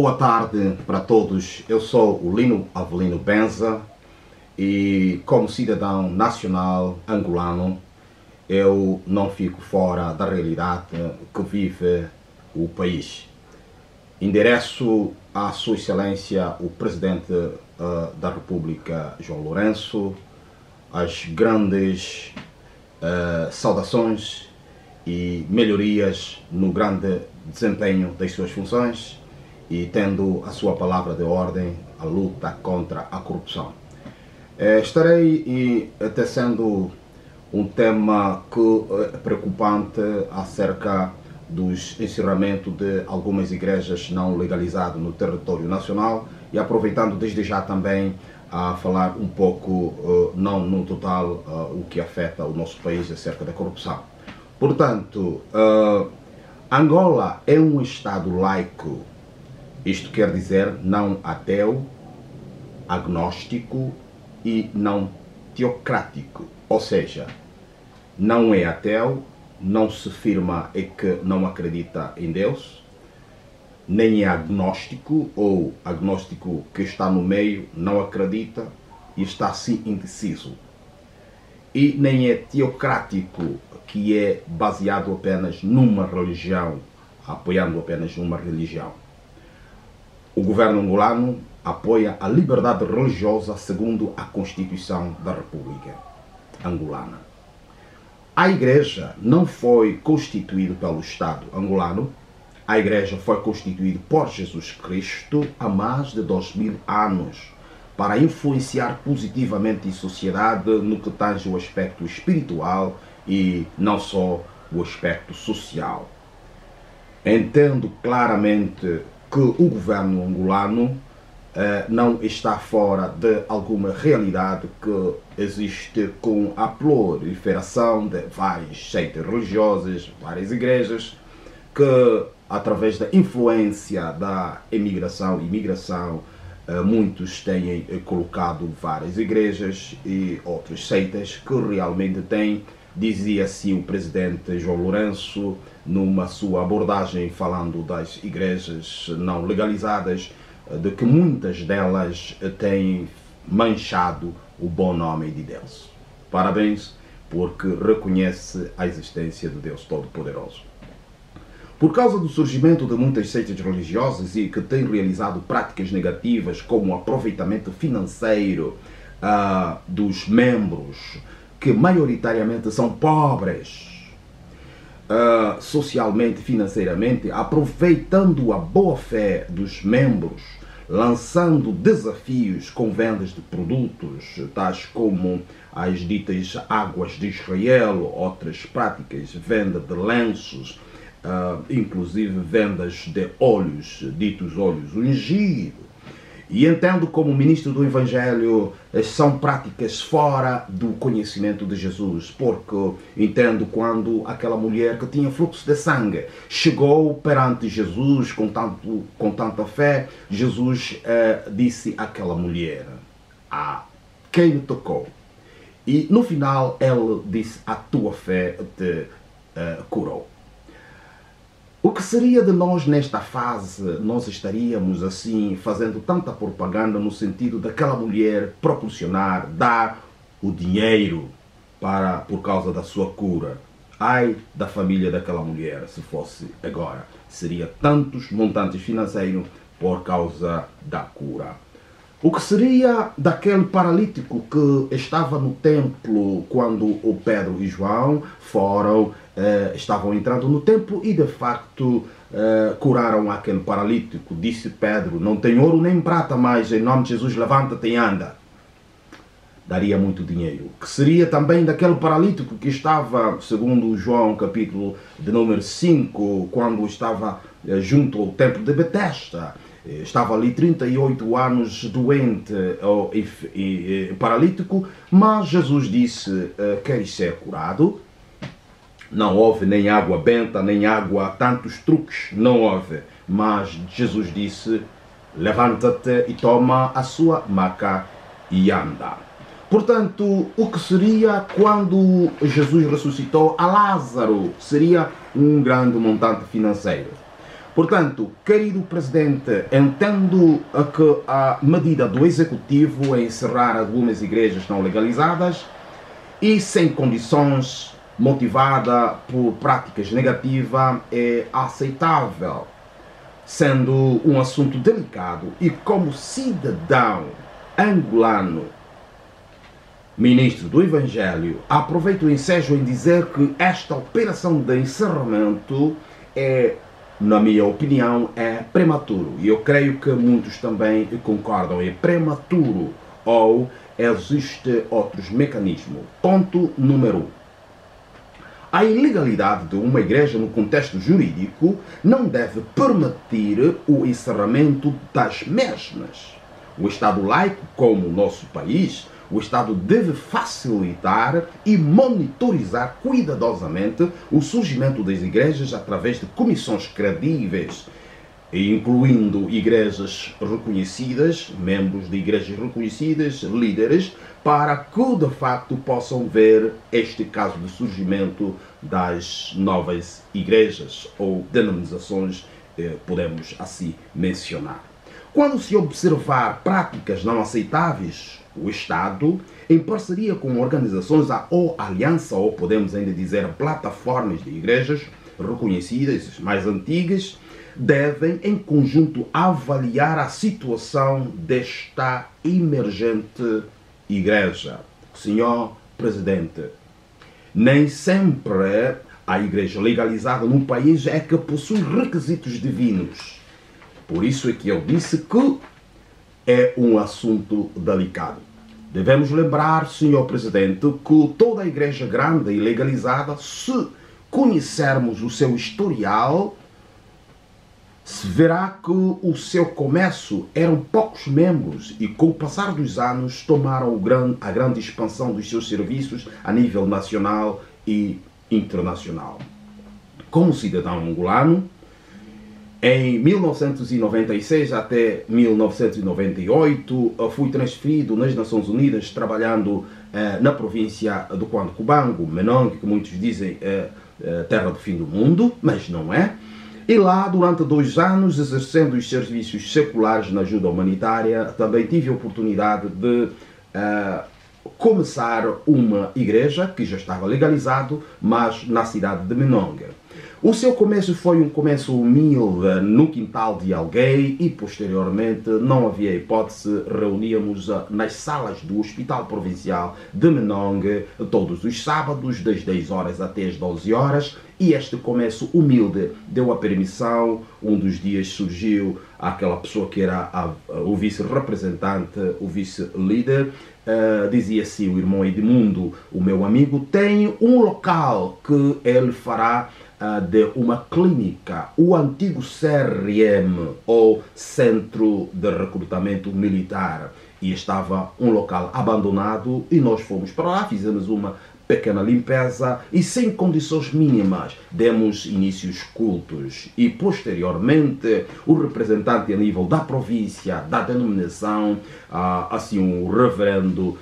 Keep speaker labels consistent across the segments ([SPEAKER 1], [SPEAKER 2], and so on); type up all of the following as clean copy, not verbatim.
[SPEAKER 1] Boa tarde para todos. Eu sou o Lino Avelino Benza e, como cidadão nacional angolano, eu não fico fora da realidade que vive o país. Endereço à Sua Excelência o Presidente da República, João Lourenço, as grandes saudações e melhorias no grande desempenho das suas funções e tendo a sua palavra de ordem a luta contra a corrupção. Estarei tecendo um tema que é preocupante acerca dos encerramentos de algumas igrejas não legalizadas no território nacional e aproveitando desde já também a falar um pouco, não no total, o que afeta o nosso país acerca da corrupção. Portanto, Angola é um Estado laico, isto quer dizer não ateu, agnóstico e não teocrático, ou seja, não é ateu, não se firma e que não acredita em Deus, nem é agnóstico ou agnóstico que está no meio, não acredita e está assim indeciso. E nem é teocrático, que é baseado apenas numa religião, apoiando apenas numa religião. O governo angolano apoia a liberdade religiosa segundo a Constituição da República Angolana. A igreja não foi constituída pelo Estado angolano, a igreja foi constituída por Jesus Cristo há mais de 2000 anos para influenciar positivamente a sociedade no que tange o aspecto espiritual e não só o aspecto social. Entendo claramente que o governo angolano não está fora de alguma realidade que existe com a proliferação de várias seitas religiosas, várias igrejas, que através da influência da imigração e imigração, muitos têm colocado várias igrejas e outras seitas que realmente têm, dizia assim o presidente João Lourenço, numa sua abordagem falando das igrejas não legalizadas, de que muitas delas têm manchado o bom nome de Deus. Parabéns, porque reconhece a existência de Deus Todo-Poderoso. Por causa do surgimento de muitas seitas religiosas e que têm realizado práticas negativas como o aproveitamento financeiro dos membros, que maioritariamente são pobres, socialmente, financeiramente, aproveitando a boa-fé dos membros, lançando desafios com vendas de produtos, tais como as ditas águas de Israel, outras práticas, venda de lenços, inclusive vendas de óleos, ditos óleos ungidos. E entendo como ministro do Evangelho, são práticas fora do conhecimento de Jesus, porque entendo quando aquela mulher que tinha fluxo de sangue chegou perante Jesus com tanta fé, Jesus disse àquela mulher, quem me tocou? E no final ele disse, a tua fé te curou. O que seria de nós nesta fase? Nós estaríamos assim fazendo tanta propaganda no sentido daquela mulher proporcionar, dar o dinheiro por causa da sua cura. Ai da família daquela mulher, se fosse agora. Seria tantos montantes financeiros por causa da cura. O que seria daquele paralítico que estava no templo quando o Pedro e João estavam entrando no templo e de facto curaram aquele paralítico? Disse Pedro, não tem ouro nem prata, mas em nome de Jesus levanta-te e anda. Daria muito dinheiro. O que seria também daquele paralítico que estava, segundo João capítulo de número 5, quando estava junto ao templo de Betesda? Estava ali 38 anos doente e paralítico, mas Jesus disse, queres ser curado? Não houve nem água benta, nem água, tantos truques, não houve. Mas Jesus disse, levanta-te e toma a sua maca e anda. Portanto, o que seria quando Jesus ressuscitou a Lázaro? Seria um grande montante financeiro. Portanto, querido Presidente, entendo que a medida do Executivo em encerrar algumas igrejas não legalizadas e sem condições, motivada por práticas negativas, é aceitável, sendo um assunto delicado e como cidadão angolano, ministro do Evangelho, aproveito o ensejo em dizer que esta operação de encerramento é, na minha opinião, é prematuro. E eu creio que muitos também concordam. É prematuro ou existe outros mecanismos. Ponto número 1. A ilegalidade de uma igreja no contexto jurídico não deve permitir o encerramento das mesmas. O Estado laico, como o nosso país, o Estado deve facilitar e monitorizar cuidadosamente o surgimento das igrejas através de comissões credíveis, incluindo igrejas reconhecidas, membros de igrejas reconhecidas, líderes, para que de facto possam ver este caso de surgimento das novas igrejas ou denominações, podemos assim mencionar. Quando se observar práticas não aceitáveis, o Estado, em parceria com organizações ou aliança, ou podemos ainda dizer plataformas de igrejas reconhecidas, mais antigas, devem em conjunto avaliar a situação desta emergente igreja. Senhor Presidente, nem sempre a igreja legalizada no país é que possui requisitos divinos. Por isso é que eu disse que é um assunto delicado. Devemos lembrar, Senhor Presidente, que toda a igreja grande e legalizada, se conhecermos o seu historial, se verá que o seu comércio eram poucos membros e com o passar dos anos tomaram a grande expansão dos seus serviços a nível nacional e internacional. Como cidadão angolano, em 1996 até 1998, fui transferido nas Nações Unidas, trabalhando na província do Cuando Cubango, Menongue, que muitos dizem terra do fim do mundo, mas não é. E lá, durante 2 anos, exercendo os serviços seculares na ajuda humanitária, também tive a oportunidade de começar uma igreja que já estava legalizado, mas na cidade de Menongue. O seu começo foi um começo humilde no quintal de alguém e posteriormente não havia hipótese, reuníamos nas salas do Hospital Provincial de Menongue todos os sábados das 10 horas até as 12 horas e este começo humilde deu a permissão. Um dos dias surgiu aquela pessoa que era o vice-representante, o vice-líder, dizia-se o irmão Edmundo, o meu amigo, tem um local que ele fará de uma clínica, o antigo CRM, ou Centro de Recrutamento Militar, e estava um local abandonado e nós fomos para lá, fizemos uma pequena limpeza e sem condições mínimas demos início aos cultos e posteriormente o representante a nível da província, da denominação, assim o reverendo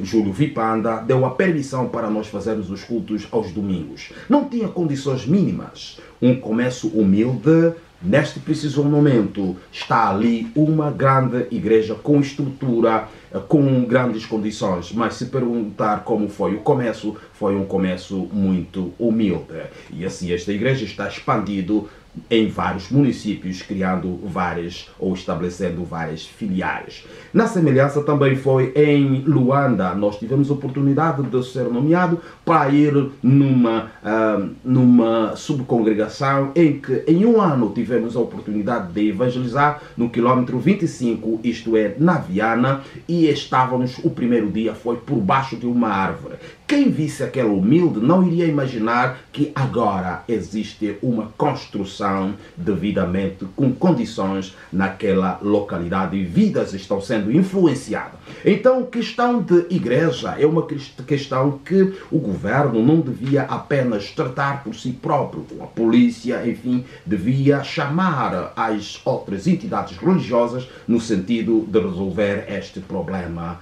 [SPEAKER 1] Júlio Vipanda, deu a permissão para nós fazermos os cultos aos domingos. Não tinha condições mínimas, um começo humilde. Neste preciso momento está ali uma grande igreja com estrutura, com grandes condições, mas se perguntar como foi o começo, foi um começo muito humilde. E assim esta igreja está expandindo em vários municípios, criando várias ou estabelecendo várias filiais. Na semelhança também foi em Luanda, nós tivemos a oportunidade de ser nomeado para ir numa subcongregação em que em um ano tivemos a oportunidade de evangelizar no quilômetro 25, isto é, na Viana, e estávamos, o primeiro dia foi por baixo de uma árvore. Quem visse aquele humilde não iria imaginar que agora existe uma construção devidamente com condições naquela localidade e vidas estão sendo influenciadas. Então, questão de igreja é uma questão que o governo não devia apenas tratar por si próprio. A polícia, enfim, devia chamar as outras entidades religiosas no sentido de resolver este problema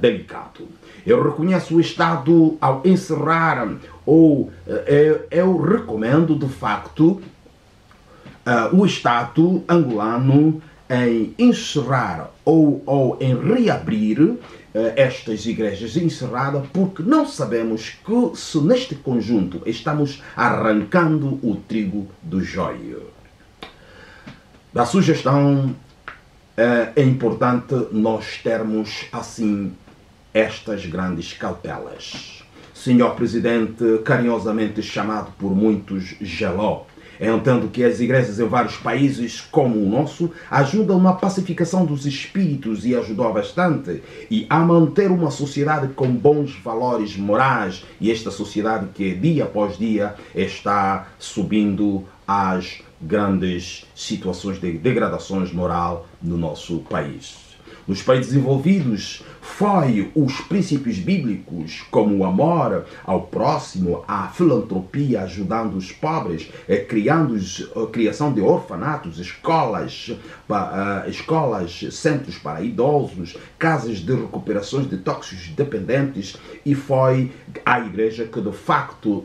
[SPEAKER 1] delicado. Eu reconheço o Estado ao encerrar, ou eu recomendo de facto o Estado angolano em encerrar ou em reabrir estas igrejas encerradas, porque não sabemos que se neste conjunto estamos arrancando o trigo do joio. Da sugestão, é importante nós termos assim estas grandes cautelas. Senhor Presidente, carinhosamente chamado por muitos Geló, eu entendo que as igrejas em vários países, como o nosso, ajudam na pacificação dos espíritos e ajudou bastante e a manter uma sociedade com bons valores morais, e esta sociedade que dia após dia está subindo às grandes situações de degradações moral no nosso país. Nos países desenvolvidos, foi os princípios bíblicos, como o amor ao próximo, a filantropia, ajudando os pobres, criação de orfanatos, escolas, centros para idosos, casas de recuperações de tóxicos dependentes, e foi a igreja que de facto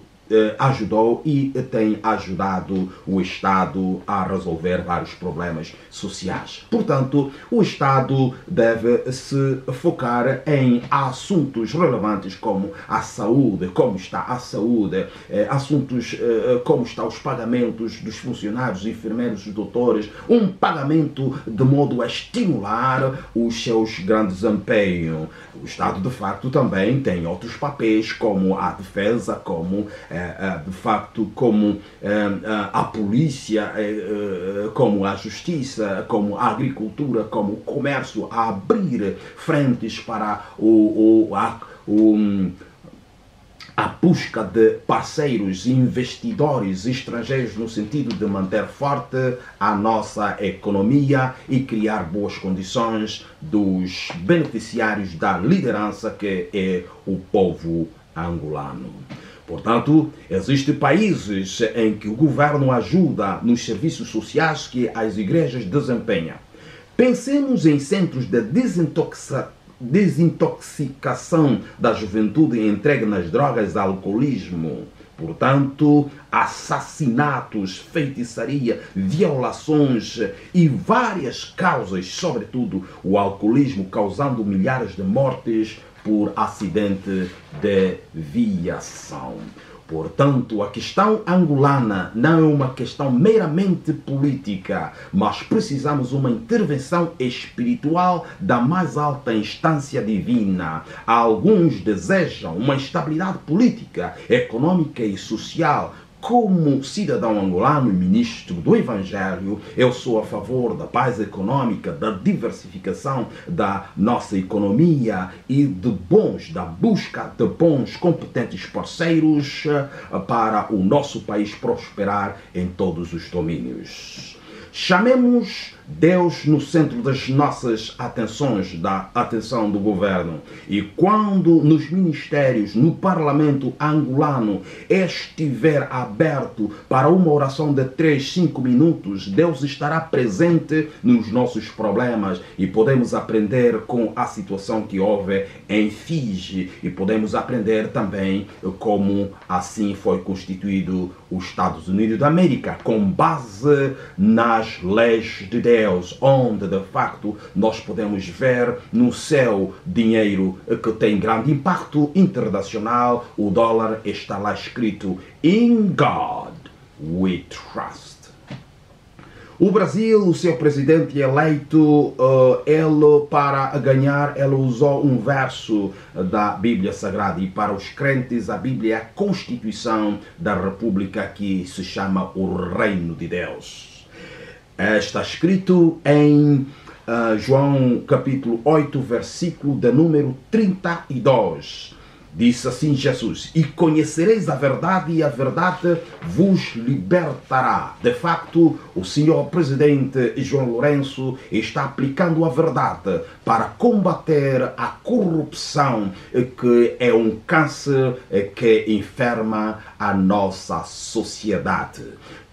[SPEAKER 1] ajudou e tem ajudado o Estado a resolver vários problemas sociais. Portanto, o Estado deve se focar em assuntos relevantes como a saúde, como está a saúde, assuntos como estão os pagamentos dos funcionários, enfermeiros, doutores, um pagamento de modo a estimular os seus grandes empenhos. O Estado, de facto, também tem outros papéis, como a defesa, como de facto, como a polícia, como a justiça, como a agricultura, como o comércio, a abrir frentes para a busca de parceiros e investidores estrangeiros no sentido de manter forte a nossa economia e criar boas condições dos beneficiários da liderança que é o povo angolano. Portanto, existem países em que o governo ajuda nos serviços sociais que as igrejas desempenham. Pensemos em centros de desintoxicação da juventude entregue nas drogas e alcoolismo. Portanto, assassinatos, feitiçaria, violações e várias causas, sobretudo o alcoolismo, causando milhares de mortes por acidente de viação. Portanto, a questão angolana não é uma questão meramente política, mas precisamos de uma intervenção espiritual da mais alta instância divina. Alguns desejam uma estabilidade política, econômica e social. Como cidadão angolano e ministro do Evangelho, eu sou a favor da paz econômica, da diversificação da nossa economia e da busca de bons, competentes parceiros para o nosso país prosperar em todos os domínios. Chamemos Deus no centro das nossas atenções, da atenção do governo. E quando nos ministérios, no parlamento angolano, estiver aberto para uma oração de 3, 5 minutos, Deus estará presente nos nossos problemas e podemos aprender com a situação que houve em Fiji e podemos aprender também como assim foi constituído os Estados Unidos da América, com base nas leis de Deus, onde de facto nós podemos ver no céu dinheiro que tem grande impacto internacional. O dólar está lá escrito "In God we trust". O Brasil, o seu presidente eleito, ele para ganhar, ele usou um verso da Bíblia Sagrada, e para os crentes a Bíblia é a Constituição da República, que se chama o Reino de Deus. Está escrito em João capítulo 8, versículo de número 32. Disse assim Jesus: "E conhecereis a verdade, e a verdade vos libertará". De facto, o senhor presidente João Lourenço está aplicando a verdade para combater a corrupção, que é um câncer que enferma a nossa sociedade.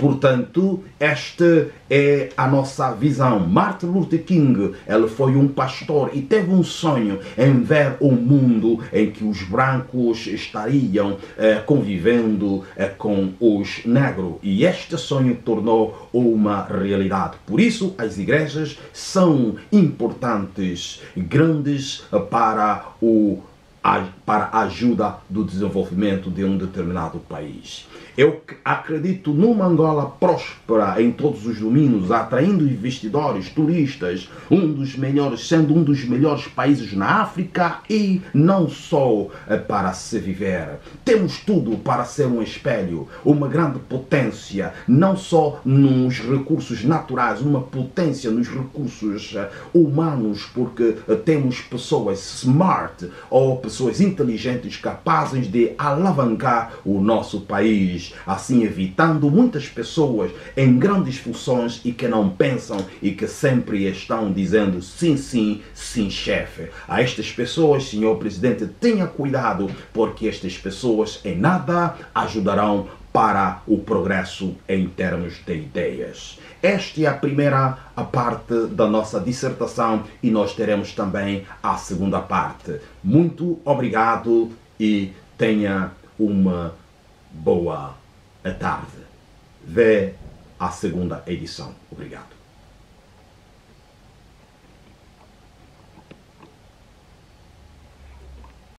[SPEAKER 1] Portanto, esta é a nossa visão. Martin Luther King, ele foi um pastor e teve um sonho em ver um mundo em que os brancos estariam convivendo com os negros. E este sonho tornou uma realidade. Por isso, as igrejas são importantes, grandes para a ajuda do desenvolvimento de um determinado país. Eu acredito numa Angola próspera em todos os domínios, atraindo investidores, turistas, sendo um dos melhores países na África e não só para se viver. Temos tudo para ser um espelho, uma grande potência, não só nos recursos naturais, uma potência nos recursos humanos, porque temos pessoas smart ou pessoas inteligentes capazes de alavancar o nosso país, assim evitando muitas pessoas em grandes funções e que não pensam e que sempre estão dizendo sim, sim, sim, chefe. A estas pessoas, senhor presidente, tenha cuidado, porque estas pessoas em nada ajudarão para o progresso em termos de ideias. Esta é a primeira parte da nossa dissertação e nós teremos também a segunda parte. Muito obrigado e tenha uma boa tarde. Vê a segunda edição. Obrigado.